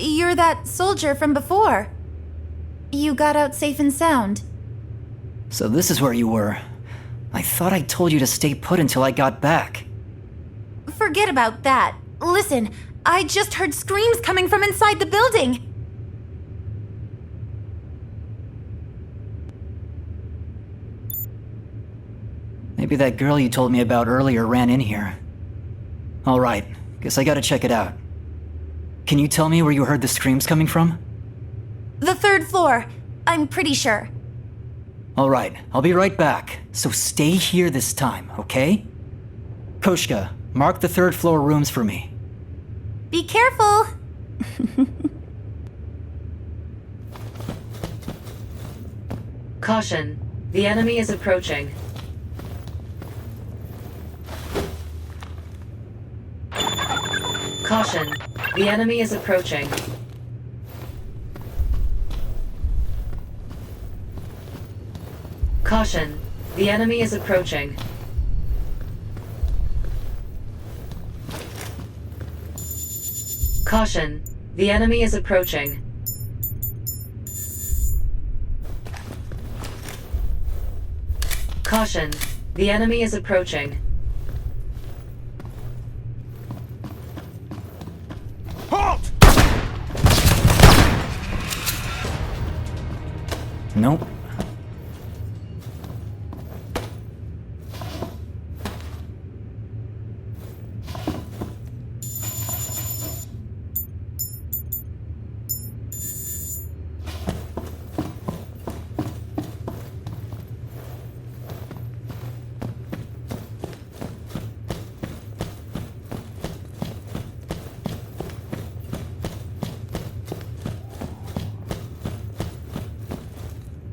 you're that soldier from before. You got out safe and sound. So this is where you were. I thought I told you to stay put until I got back. Forget about that. Listen, I just heard screams coming from inside the building. Maybe that girl you told me about earlier ran in here. Alright, guess I gotta check it out. Can you tell me where you heard the screams coming from? The third floor. I'm pretty sure. Alright, I'll be right back, so stay here this time, okay? Koshka, mark the third floor rooms for me. Be careful! Caution, the enemy is approaching. Caution, the enemy is approaching. Caution, the enemy is approaching. Caution, the enemy is approaching. Caution, the enemy is approaching. Halt! Nope.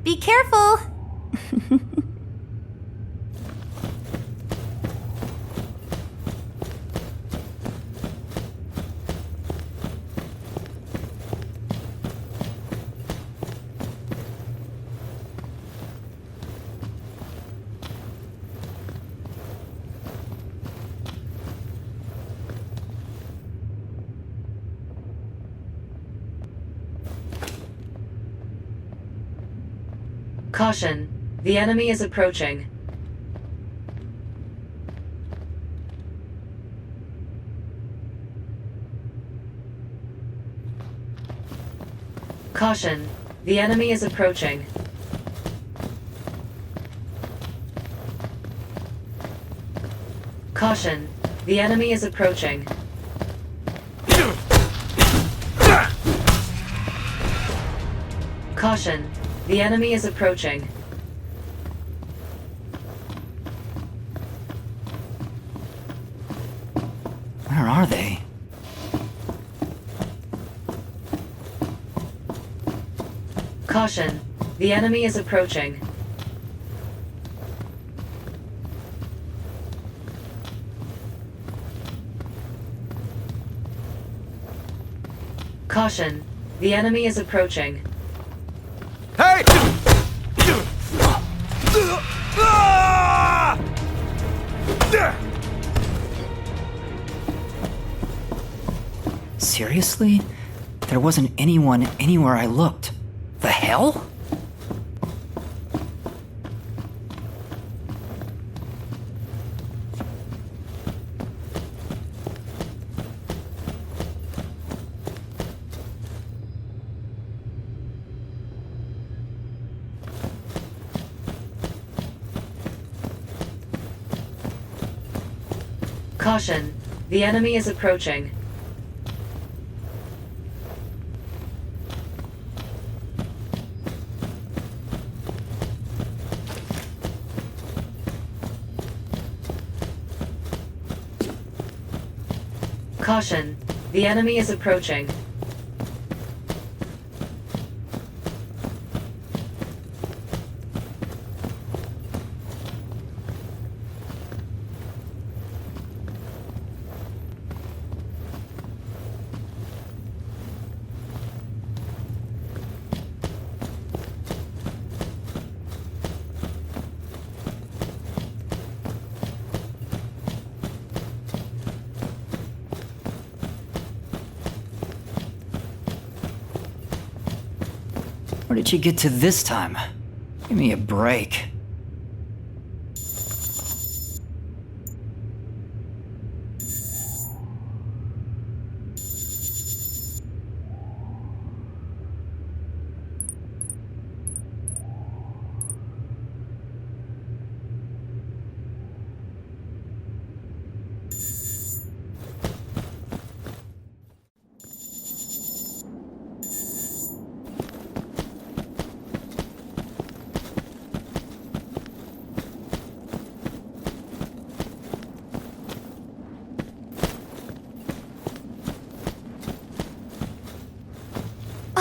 Be careful! Caution, the enemy is approaching. Caution, the enemy is approaching. Caution, the enemy is approaching. Caution, the enemy is approaching. Where are they? Caution, the enemy is approaching. Caution, the enemy is approaching. Hey! Seriously? There wasn't anyone anywhere I looked. The hell? Caution, the enemy is approaching. Caution, the enemy is approaching. Where did you get to this time? Give me a break.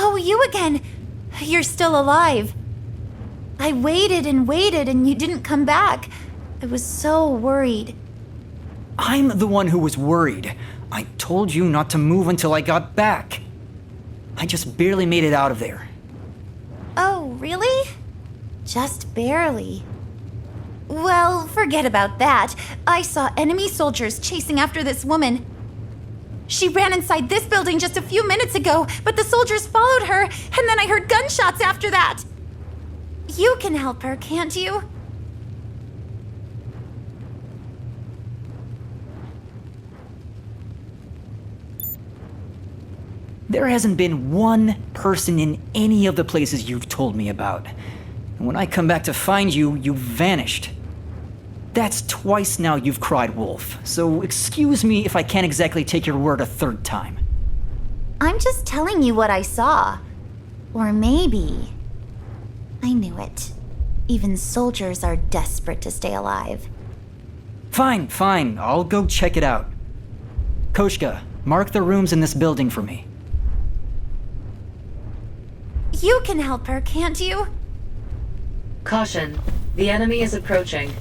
Oh, you again! You're still alive. I waited and waited and you didn't come back. I was so worried. I'm the one who was worried. I told you not to move until I got back. I just barely made it out of there. Oh, really? Just barely. Well, forget about that. I saw enemy soldiers chasing after this woman. She ran inside this building just a few minutes ago, but the soldiers followed her, and then I heard gunshots after that. You can help her, can't you? There hasn't been one person in any of the places you've told me about. And when I come back to find you, you've vanished. That's twice now you've cried wolf, so excuse me if I can't exactly take your word a third time. I'm just telling you what I saw. Or maybe... I knew it. Even soldiers are desperate to stay alive. Fine, I'll go check it out. Koshka, mark the rooms in this building for me. You can help her, can't you? Caution. The enemy is approaching.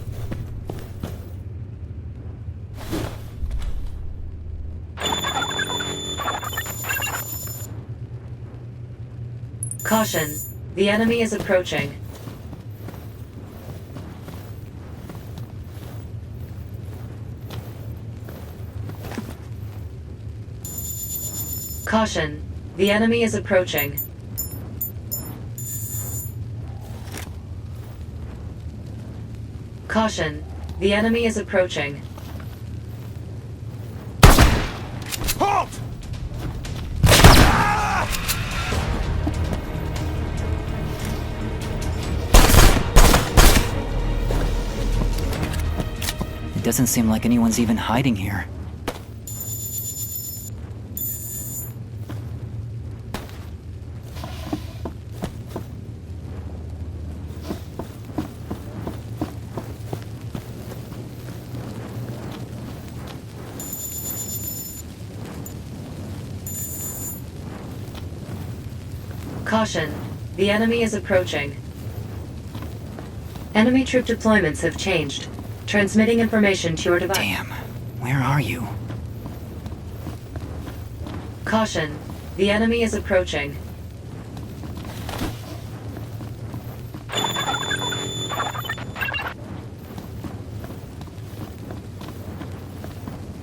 Caution. The enemy is approaching. Caution. The enemy is approaching. Caution. The enemy is approaching. Halt! It doesn't seem like anyone's even hiding here. Caution. The enemy is approaching. Enemy troop deployments have changed. Transmitting information to your device. Damn, where are you? Caution. The enemy is approaching.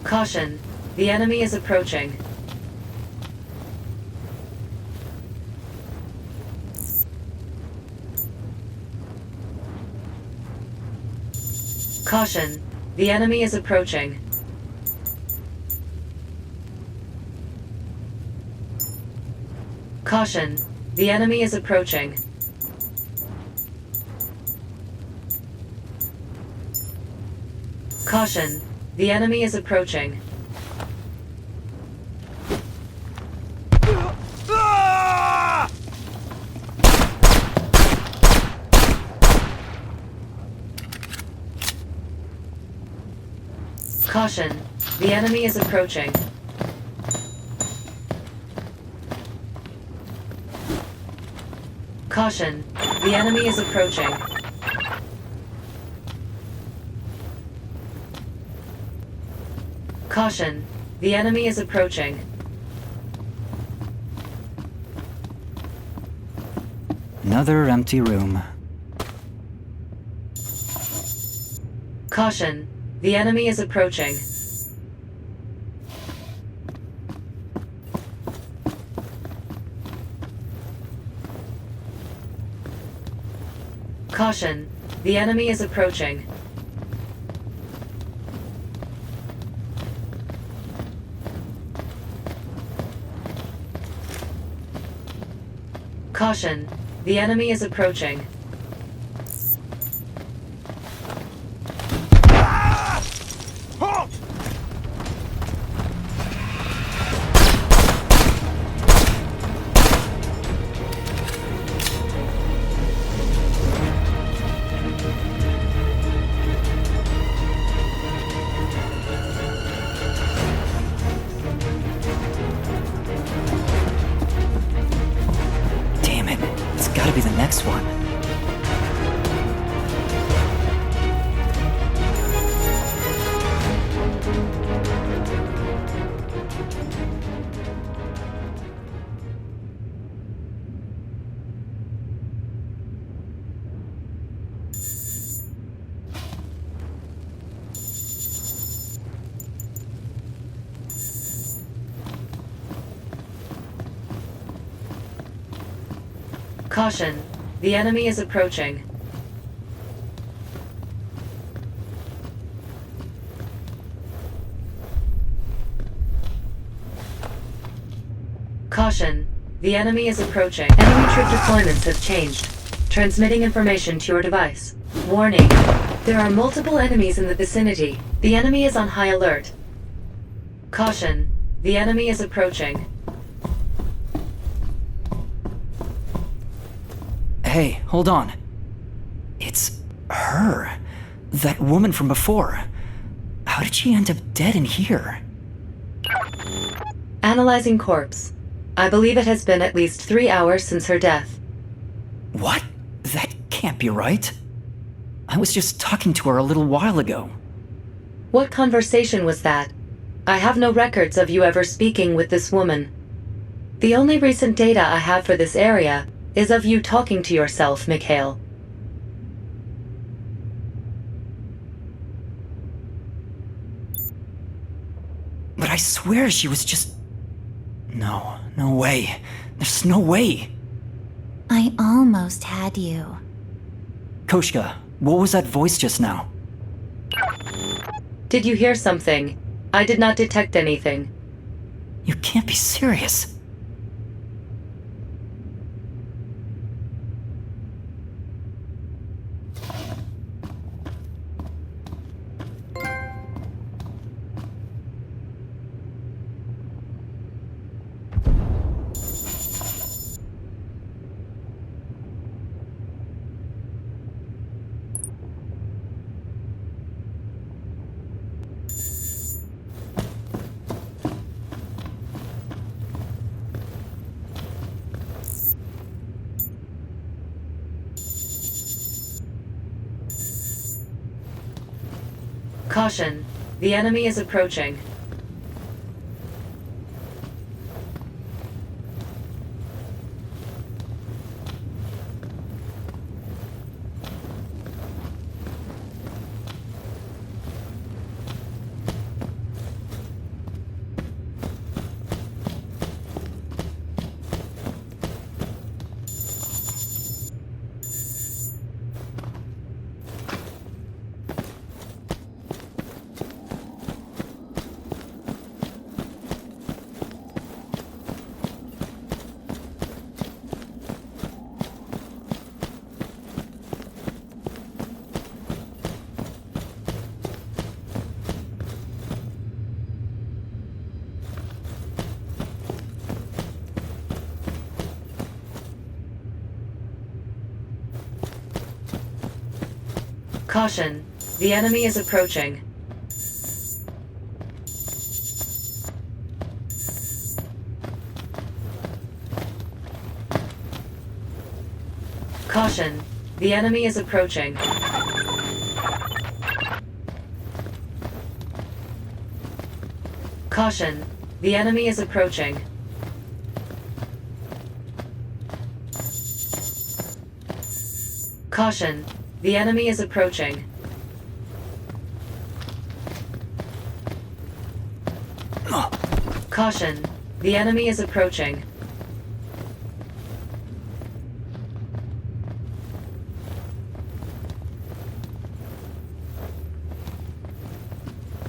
Caution. The enemy is approaching. Caution. The enemy is approaching. Caution. The enemy is approaching. Caution. The enemy is approaching. Ah! Caution. The enemy is approaching. Caution. The enemy is approaching. Caution. The enemy is approaching. Another empty room. Caution. The enemy is approaching. Caution, the enemy is approaching. Caution, the enemy is approaching. Halt! Damn it. It's gotta be the next one. Caution, the enemy is approaching. Caution, the enemy is approaching. Enemy troop deployments have changed. Transmitting information to your device. Warning, there are multiple enemies in the vicinity. The enemy is on high alert. Caution, the enemy is approaching. Hey, hold on. It's her. That woman from before. How did she end up dead in here? Analyzing corpse. I believe it has been at least 3 hours since her death. What? That can't be right. I was just talking to her a little while ago. What conversation was that? I have no records of you ever speaking with this woman. The only recent data I have for this area is of you talking to yourself, Mikhail. But I swear she was just... No way. There's no way. I almost had you. Koshka, what was that voice just now? Did you hear something? I did not detect anything. You can't be serious. Caution, the enemy is approaching. Caution, the enemy is approaching. Caution, the enemy is approaching. Caution, the enemy is approaching. Caution, the enemy is approaching. Caution, the enemy is approaching.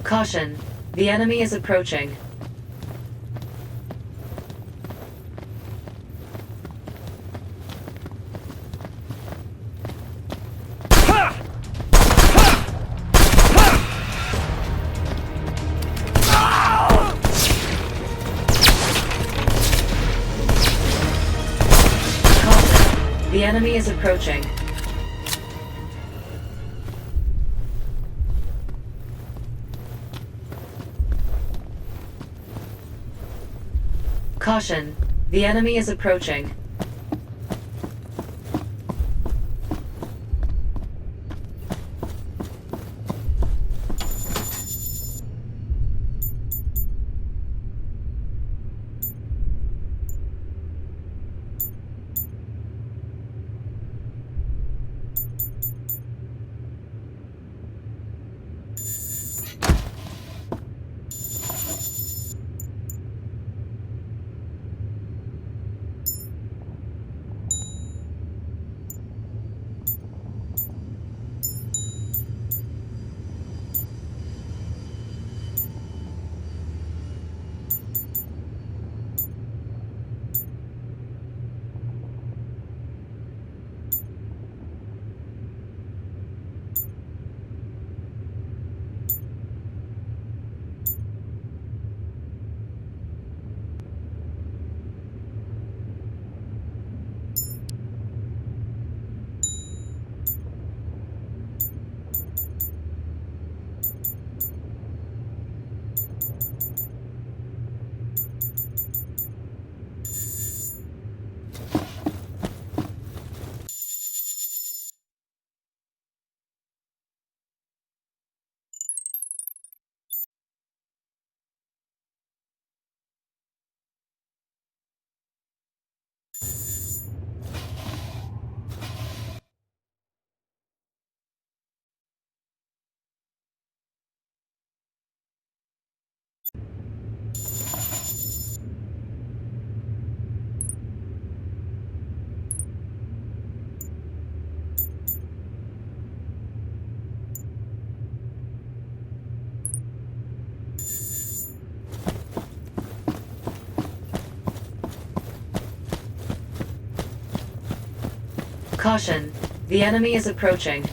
Caution, the enemy is approaching. The enemy is approaching. Caution, the enemy is approaching. Caution, the enemy is approaching.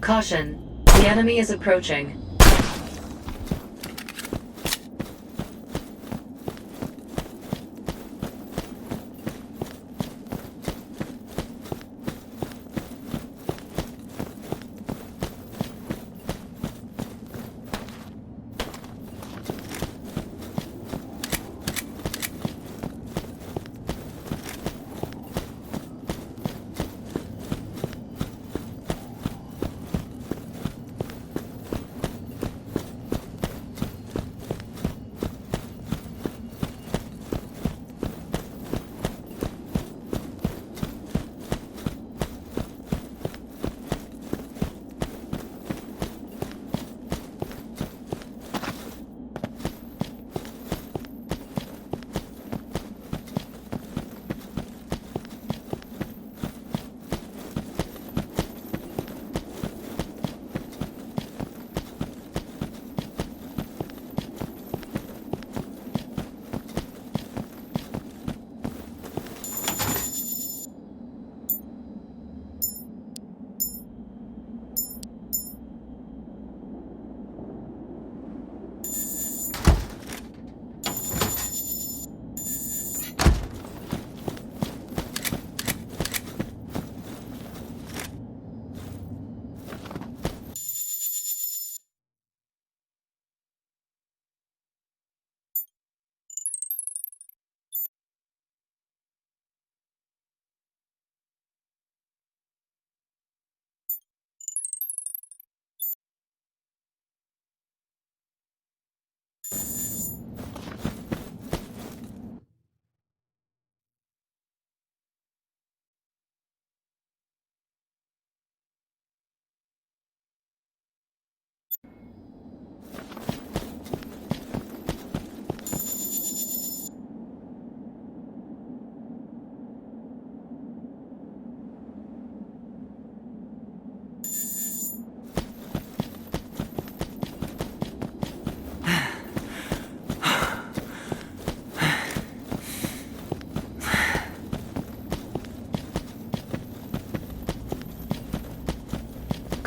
Caution, the enemy is approaching.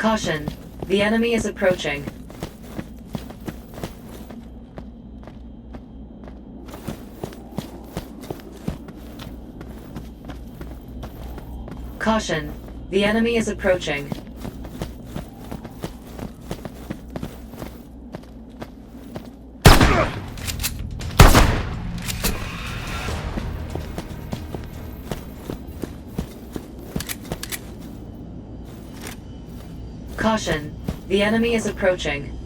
Caution, the enemy is approaching. Caution, the enemy is approaching. Caution, the enemy is approaching.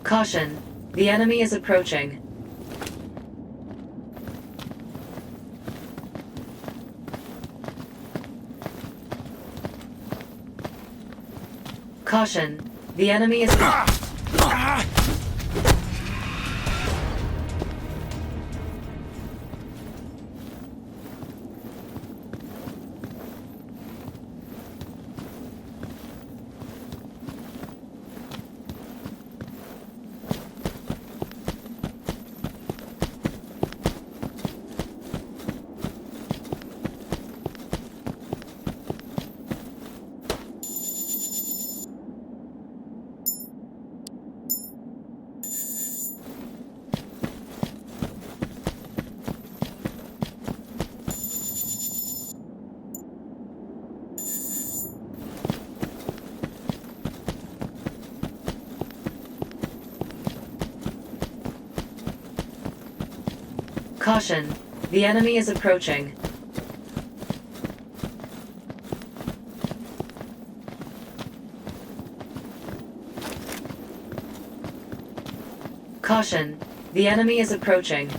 Caution, the enemy is approaching. Caution. The enemy is... Caution. The enemy is approaching. Caution. The enemy is approaching.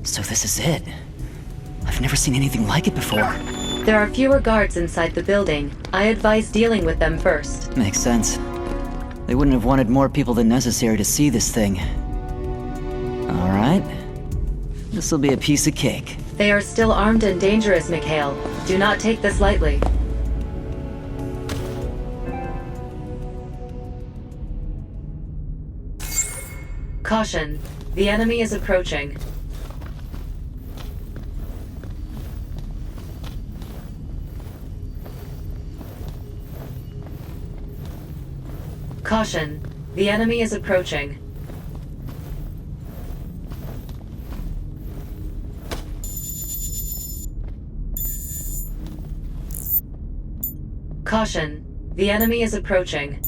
So this is it. I've never seen anything like it before. There are fewer guards inside the building. I advise dealing with them first. Makes sense. They wouldn't have wanted more people than necessary to see this thing. Alright. This'll be a piece of cake. They are still armed and dangerous, Mikhail. Do not take this lightly. Caution. The enemy is approaching. Caution. The enemy is approaching. Caution. The enemy is approaching.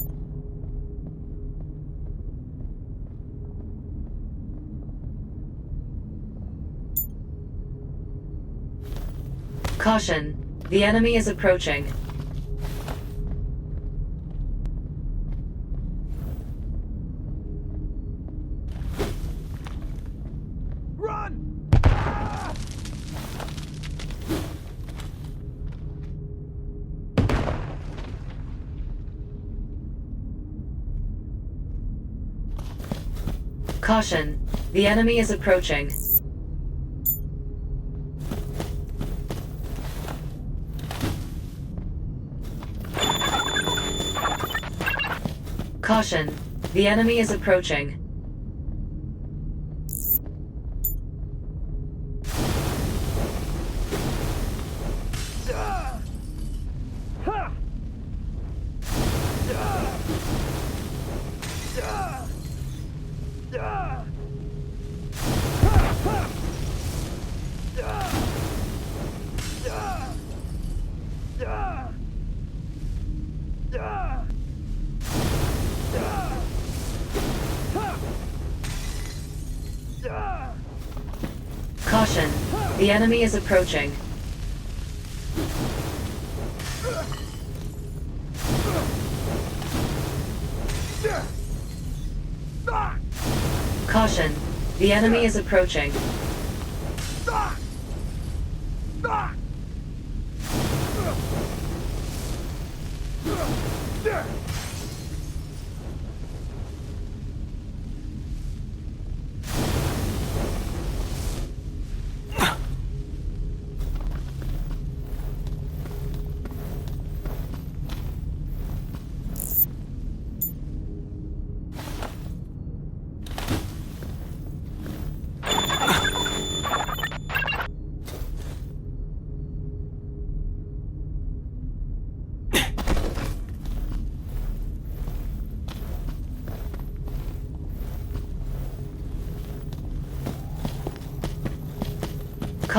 Caution. The enemy is approaching. Run! Caution. The enemy is approaching. Caution. The enemy is approaching. Caution. The enemy is approaching. Caution. The enemy is approaching.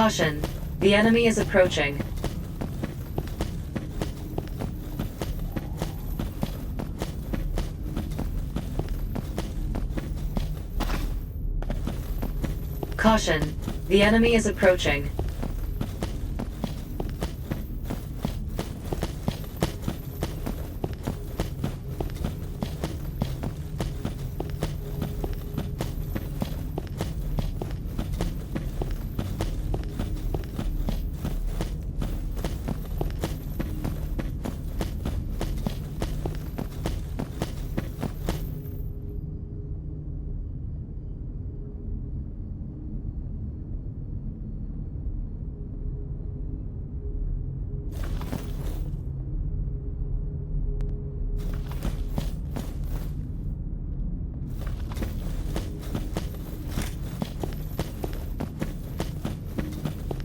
Caution. The enemy is approaching. Caution. The enemy is approaching.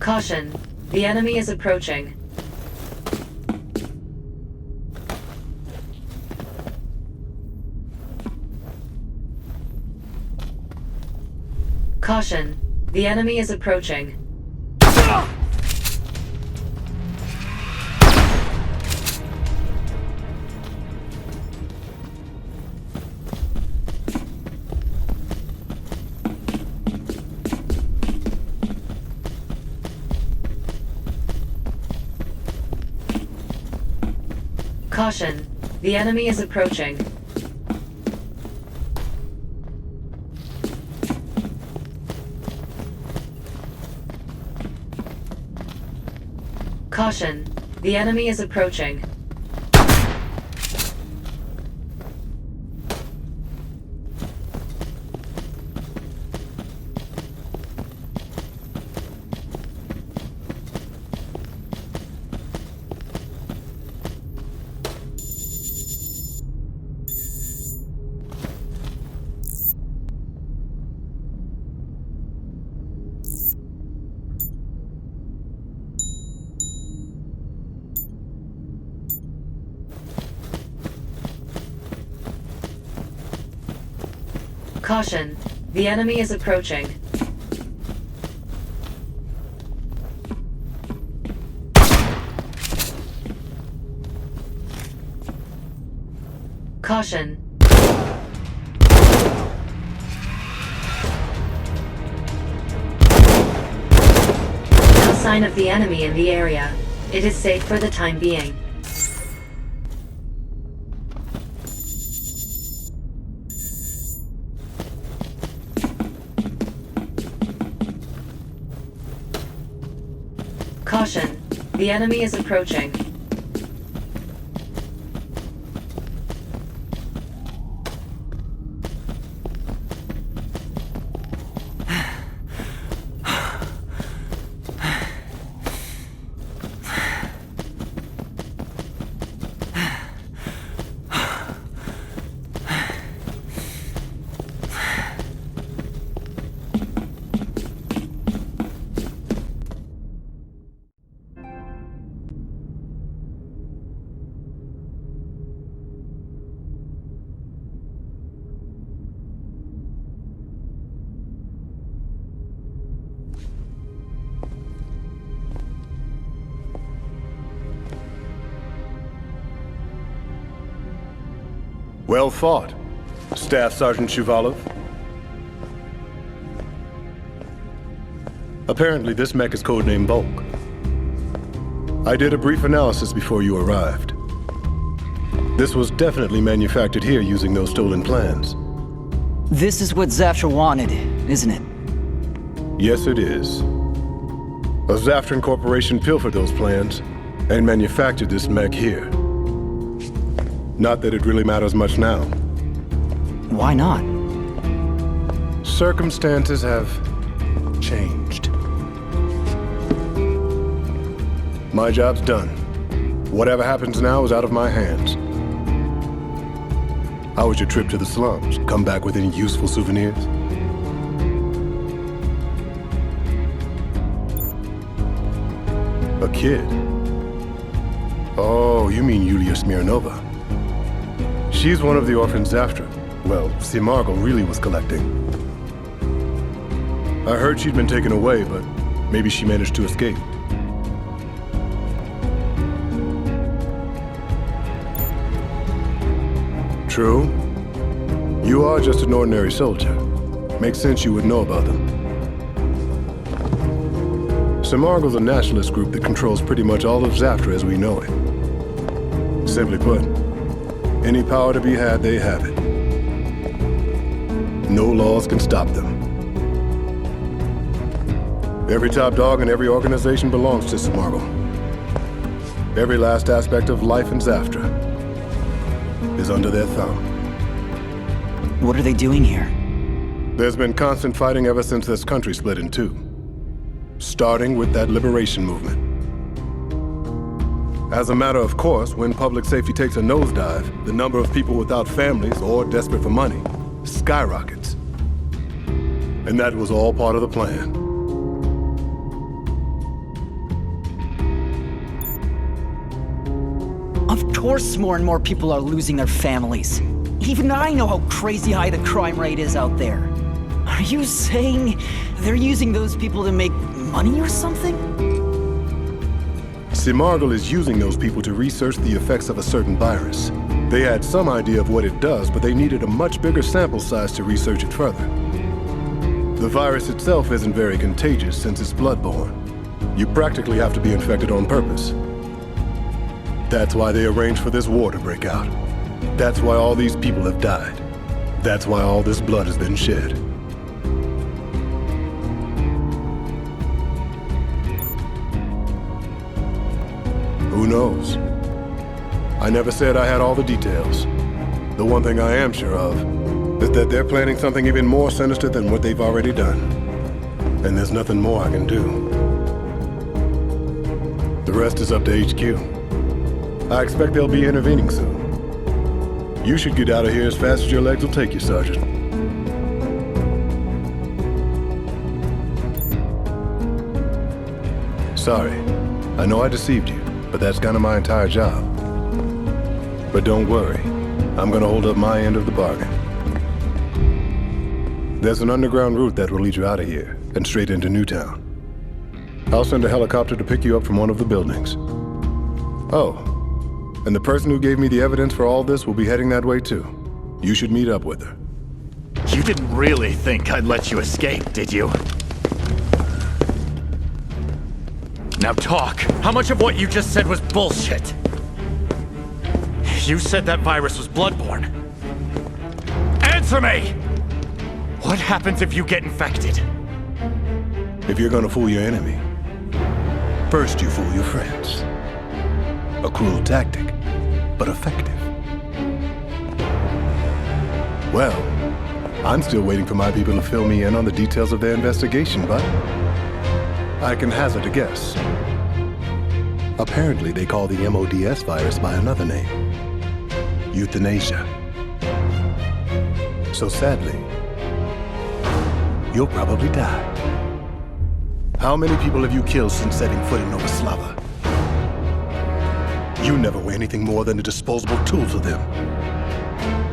Caution. The enemy is approaching. Caution. The enemy is approaching. Caution. The enemy is approaching. Caution. The enemy is approaching. Caution. The enemy is approaching. Caution. No sign of the enemy in the area. It is safe for the time being. Caution. The enemy is approaching. Well fought, Staff Sergeant Shuvalov. Apparently, this mech is codenamed Bulk. I did a brief analysis before you arrived. This was definitely manufactured here using those stolen plans. This is what Zaftra wanted, isn't it? Yes, it is. A Zaftran corporation pilfered those plans and manufactured this mech here. Not that it really matters much now. Why not? Circumstances have changed. My job's done. Whatever happens now is out of my hands. How was your trip to the slums? Come back with any useful souvenirs? A kid? Oh, you mean Yulia Smirnova. She's one of the orphans Zaftra. Well, Simargl really was collecting. I heard she'd been taken away, but maybe she managed to escape. True. You are just an ordinary soldier. Makes sense you would know about them. Simargl's a nationalist group that controls pretty much all of Zaftra as we know it. Simply put, any power to be had, they have it. No laws can stop them. Every top dog in every organization belongs to Simargl. Every last aspect of life in Zaftra is under their thumb. What are they doing here? There's been constant fighting ever since this country split in two. Starting with that liberation movement. As a matter of course, when public safety takes a nosedive, the number of people without families or desperate for money skyrockets. And that was all part of the plan. Of course more and more people are losing their families. Even I know how crazy high the crime rate is out there. Are you saying they're using those people to make money or something? Simargl is using those people to research the effects of a certain virus. They had some idea of what it does, but they needed a much bigger sample size to research it further. The virus itself isn't very contagious since it's bloodborne. You practically have to be infected on purpose. That's why they arranged for this war to break out. That's why all these people have died. That's why all this blood has been shed. Who knows? I never said I had all the details. The one thing I am sure of is that they're planning something even more sinister than what they've already done. And there's nothing more I can do. The rest is up to HQ. I expect they'll be intervening soon. You should get out of here as fast as your legs will take you, Sergeant. Sorry. I know I deceived you, but that's kind of my entire job. But don't worry. I'm gonna hold up my end of the bargain. There's an underground route that will lead you out of here and straight into Newtown. I'll send a helicopter to pick you up from one of the buildings. Oh, and the person who gave me the evidence for all this will be heading that way too. You should meet up with her. You didn't really think I'd let you escape, did you? Now talk. How much of what you just said was bullshit? You said that virus was bloodborne. Answer me! What happens if you get infected? If you're gonna fool your enemy, first you fool your friends. A cruel tactic, but effective. Well, I'm still waiting for my people to fill me in on the details of their investigation, but I can hazard a guess. Apparently they call the MODS virus by another name. Euthanasia. So sadly, you'll probably die. How many people have you killed since setting foot in Novo Slava? You never were anything more than a disposable tool to them.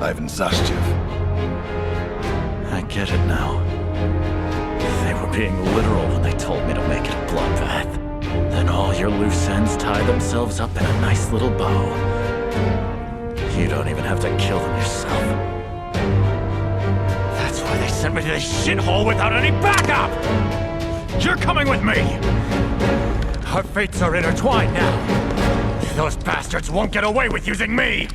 Ivan Zaschev. I get it now. They were being literal when they told me to make it a bloodbath. Then all your loose ends tie themselves up in a nice little bow. You don't even have to kill them yourself. That's why they sent me to this shithole without any backup! You're coming with me! Our fates are intertwined now. Those bastards won't get away with using me!